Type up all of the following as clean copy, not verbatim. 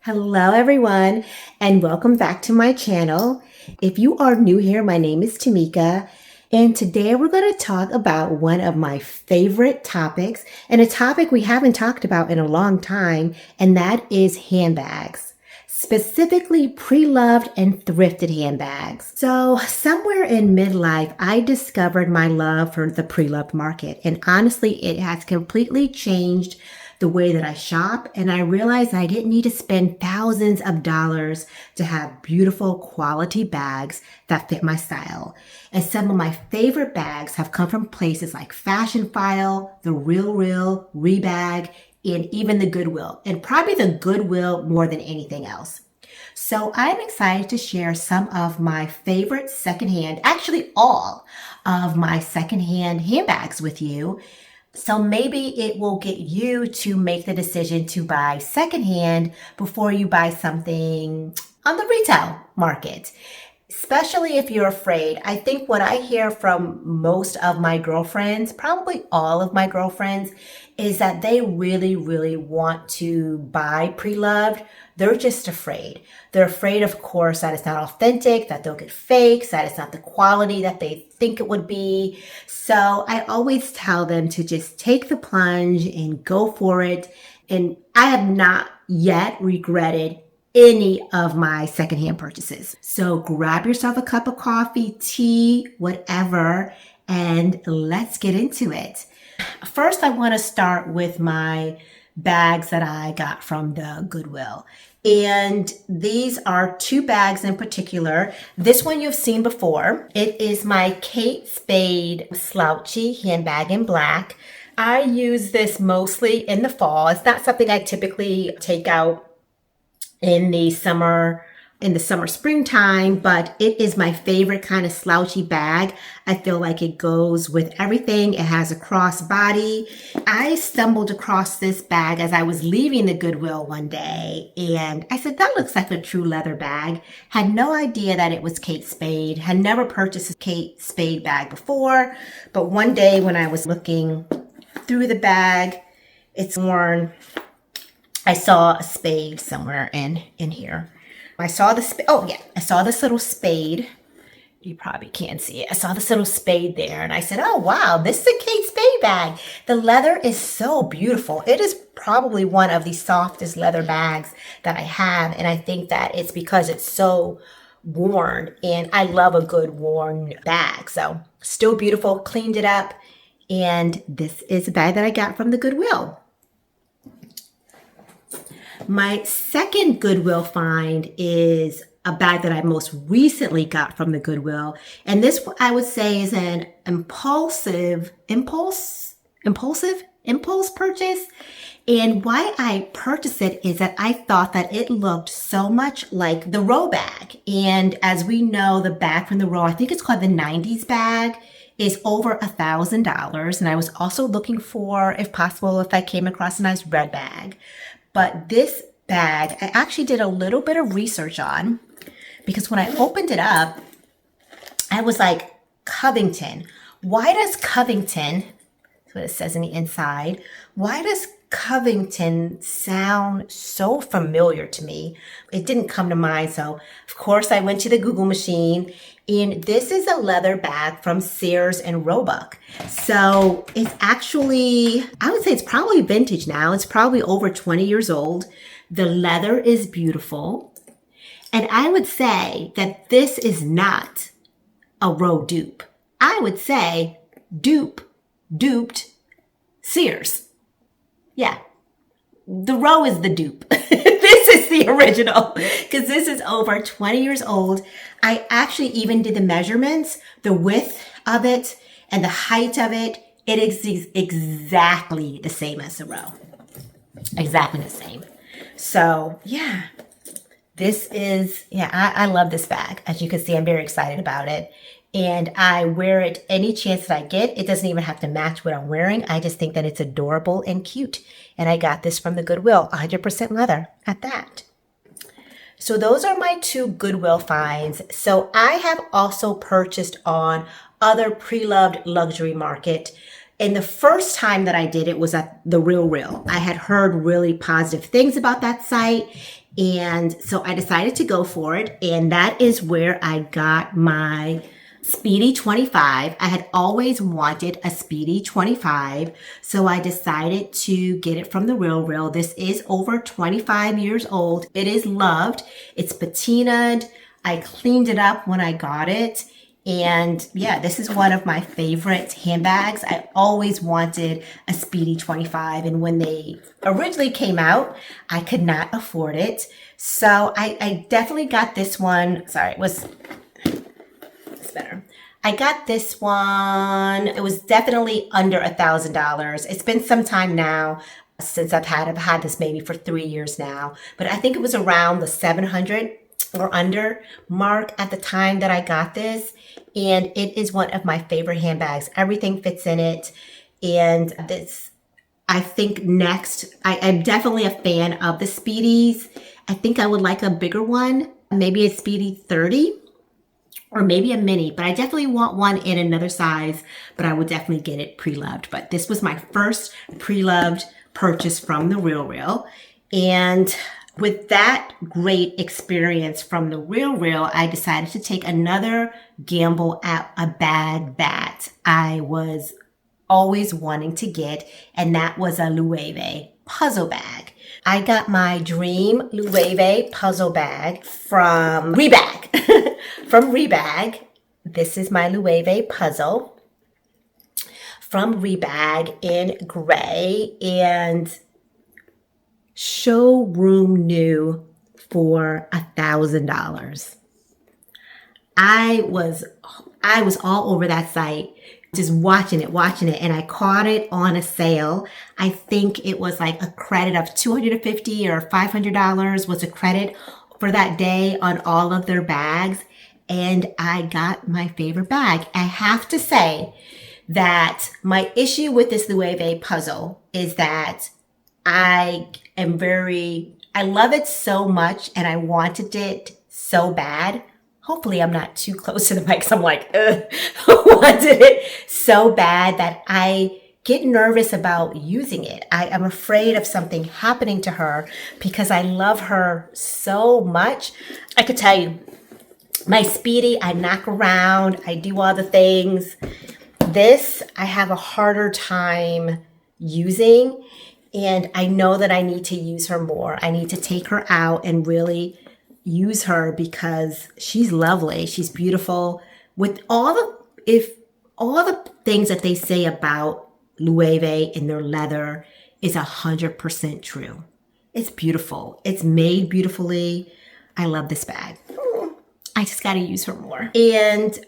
Hello everyone and welcome back to my channel. If you are new here, my name is Tamika and today we're going to talk about one of my favorite topics and a topic we haven't talked about in a long time, and that is handbags. Specifically pre-loved and thrifted handbags. So somewhere in midlife, I discovered my love for the pre-loved market, and honestly, it has completely changed the way that I shop, and I realized I didn't need to spend thousands of dollars to have beautiful quality bags that fit my style. And some of my favorite bags have come from places like Fashionphile, the RealReal, Rebag, and even the Goodwill, and probably the Goodwill more than anything else. So I'm excited to share some of my favorite secondhand, actually all of my secondhand handbags with you. So maybe it will get you to make the decision to buy secondhand before you buy something on the retail market, especially if you're afraid. I think what I hear from most of my girlfriends, probably all of my girlfriends, is that they really want to buy pre-loved. They're just afraid. They're afraid, of course, that it's not authentic, that they'll get fakes, that it's not the quality that they think it would be. So I always tell them to just take the plunge and go for it. And I have not yet regretted any of my secondhand purchases. So grab yourself a cup of coffee, tea, whatever, and let's get into it. First, I want to start with my bags that I got from the Goodwill. And these are two bags in particular. This one you've seen before. It is my Kate Spade Slouchy handbag in black. I use this mostly in the fall. It's not something I typically take out in the springtime, but it is my favorite kind of slouchy bag. I feel like it goes with everything. It has a crossbody. I stumbled across this bag as I was leaving the Goodwill one day, and I said, that looks like a true leather bag. Had no idea that it was Kate Spade. Had never purchased a Kate Spade bag before, but one day when I was looking through the bag, it's worn. I saw a spade somewhere in here. I saw the I saw this little spade. You probably can't see it. I saw this little spade there, and I said, oh wow, this is a Kate Spade bag. The leather is so beautiful. It is probably one of the softest leather bags that I have, and I think that it's because it's so worn, and I love a good worn bag. So still beautiful, cleaned it up, and this is a bag that I got from the Goodwill. My second Goodwill find is a bag that I most recently got from the Goodwill. And this, I would say, is an impulse purchase. And why I purchased it is that I thought that it looked so much like the Roe bag. And as we know, the bag from the Roe, I think it's called the 90s bag, is over $1,000. And I was also looking for, if possible, if I came across a nice red bag. But this bag, I actually did a little bit of research on, because when I opened it up, I was like, Covington. Why does Covington, that's what it says in the inside, why does Covington sound so familiar to me? It didn't come to mind. So, of course, I went to the Google machine, and this is a leather bag from Sears and Roebuck. So it's actually, I would say it's probably vintage now. It's probably over 20 years old. The leather is beautiful. And I would say that this is not a Roe dupe. I would say duped Sears. Yeah. The Roe is the dupe. This is the original, because this is over 20 years old. I actually even did the measurements, the width of it and the height of it. It is exactly the same as the Roe. Exactly the same. So yeah, this is, I love this bag. As you can see, I'm very excited about it. And I wear it any chance that I get. It doesn't even have to match what I'm wearing. I just think that it's adorable and cute. And I got this from the Goodwill, 100% leather at that. So those are my two Goodwill finds. So I have also purchased on other pre-loved luxury market. And the first time that I did it was at the RealReal. I had heard really positive things about that site. And so I decided to go for it. And that is where I got my Speedy 25. I had always wanted a Speedy 25. So I decided to get it from the RealReal. This is over 25 years old. It is loved. It's patinaed. I cleaned it up when I got it. And yeah, this is one of my favorite handbags. I always wanted a Speedy 25. And when they originally came out, I could not afford it. So I definitely got this one. Sorry, it's better. I got this one. It was definitely under $1,000. It's been some time now since I've had this maybe for 3 years now. But I think it was around the 700 or under mark at the time that I got this. And it is one of my favorite handbags. Everything fits in it. And this, I think next, I'm definitely a fan of the Speedies. I think I would like a bigger one, maybe a Speedy 30 or maybe a mini, but I definitely want one in another size, but I would definitely get it pre-loved. But this was my first pre-loved purchase from the RealReal. And with that great experience from the RealReal, I decided to take another gamble at a bag that I was always wanting to get, and that was a Loewe Puzzle bag. I got my dream Loewe Puzzle bag from Rebag. From Rebag. This is my Loewe Puzzle from Rebag in gray, and showroom new for $1,000. I was all over that site, just watching it, and I caught it on a sale. I think it was like a credit of $250 or $500 was a credit for that day on all of their bags, and I got my favorite bag. I have to say that my issue with this Loewe Puzzle is that I love it so much and I wanted it so bad. Hopefully I'm not too close to the mic, so I'm like, I wanted it so bad that I get nervous about using it. I am afraid of something happening to her because I love her so much. I could tell you, my Speedy, I knock around, I do all the things. This, I have a harder time using. And I know that I need to use her more. I need to take her out and really use her because she's lovely. She's beautiful. With all the things that they say about Loewe and their leather is 100% true. It's beautiful. It's made beautifully. I love this bag. I just got to use her more. And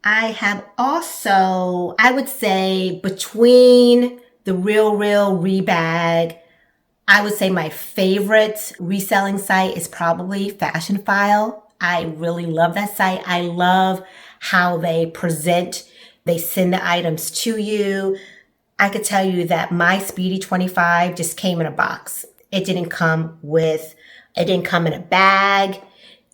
I have also, I would say between the RealReal, Rebag, I would say my favorite reselling site is probably Fashionphile. I really love that site. I love how they present, they send the items to you. I could tell you that my Speedy 25 just came in a box. It didn't come in a bag.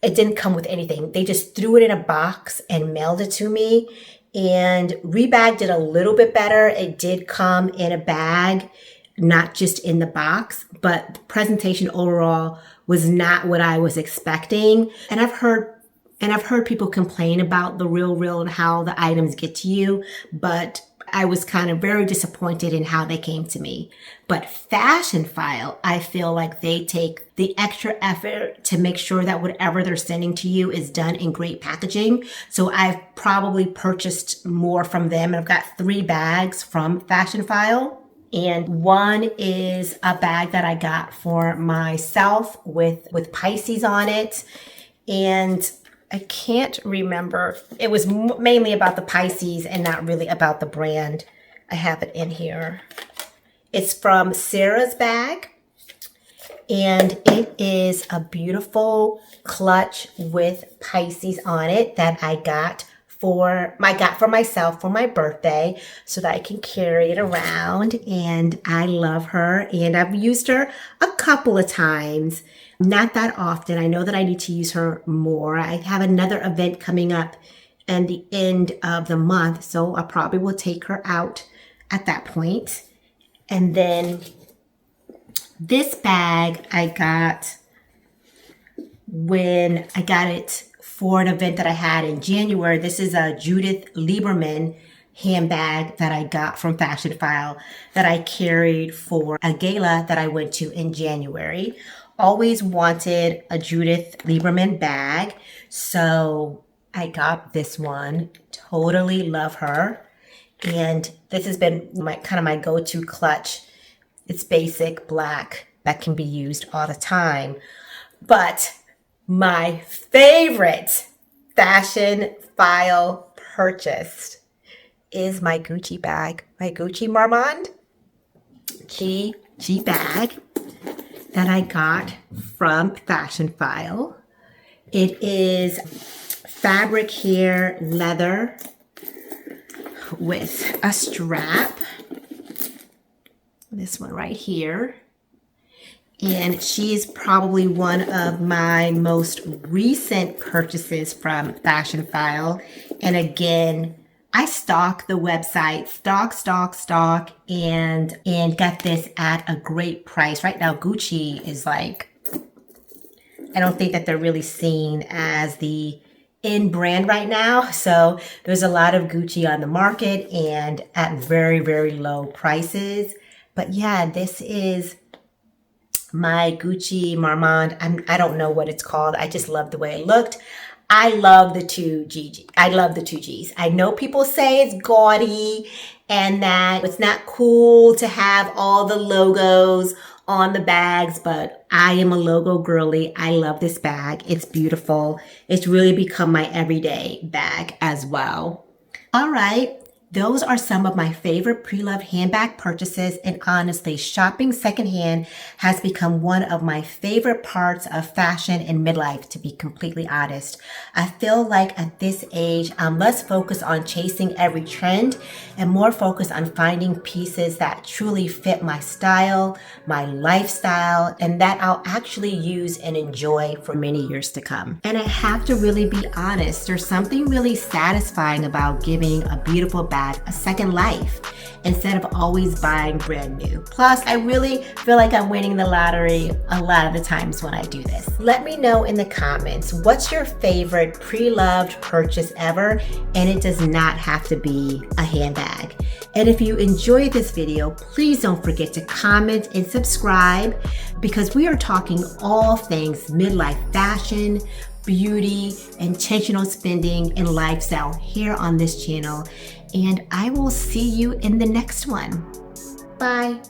It didn't come with anything. They just threw it in a box and mailed it to me. And Rebag did a little bit better. It did come in a bag, not just in the box, but the presentation overall was not what I was expecting. And I've heard people complain about the RealReal and how the items get to you, but I was kind of very disappointed in how they came to me. But Fashionphile, I feel like they take the extra effort to make sure that whatever they're sending to you is done in great packaging. So I've probably purchased more from them. And I've got 3 bags from Fashionphile. And one is a bag that I got for myself with Pisces on it. And I can't remember. It was mainly about the Pisces and not really about the brand. I have it in here. It's from Sarah's bag. And it is a beautiful clutch with Pisces on it that I got for myself for my birthday so that I can carry it around. And I love her. And I've used her a couple of times. Not that often. I know that I need to use her more. I have another event coming up at the end of the month, so I probably will take her out at that point. And then this bag I got when I got it for an event that I had in January. This is a Judith Lieberman handbag that I got from Fashionphile that I carried for a gala that I went to in January. Always wanted a Judith Lieberman bag, so I got this one. Totally love her. And this has been my go-to clutch. It's basic black that can be used all the time. But my favorite Fashionphile purchase is my Gucci bag, my Gucci Marmont G bag that I got from Fashionphile. It is fabric here, leather with a strap. This one right here. And she is probably one of my most recent purchases from Fashionphile. And again, I stalk the website, stalk, and got this at a great price. Right now, Gucci is like, I don't think that they're really seen as the in brand right now. So there's a lot of Gucci on the market and at very, very low prices. But yeah, this is my Gucci Marmont. I don't know what it's called. I just love the way it looked. I love the two G's. I love the two G's. I know people say it's gaudy and that it's not cool to have all the logos on the bags, but I am a logo girly. I love this bag. It's beautiful. It's really become my everyday bag as well. All right. Those are some of my favorite pre-loved handbag purchases, and honestly, shopping secondhand has become one of my favorite parts of fashion and midlife, to be completely honest. I feel like at this age, I'm less focused on chasing every trend and more focused on finding pieces that truly fit my style, my lifestyle, and that I'll actually use and enjoy for many years to come. And I have to really be honest, there's something really satisfying about giving a beautiful bag a second life instead of always buying brand new. Plus, I really feel like I'm winning the lottery a lot of the times when I do this. Let me know in the comments, what's your favorite pre-loved purchase ever? And it does not have to be a handbag. And if you enjoyed this video, please don't forget to comment and subscribe, because we are talking all things midlife fashion, beauty, intentional spending, and lifestyle here on this channel. And I will see you in the next one. Bye.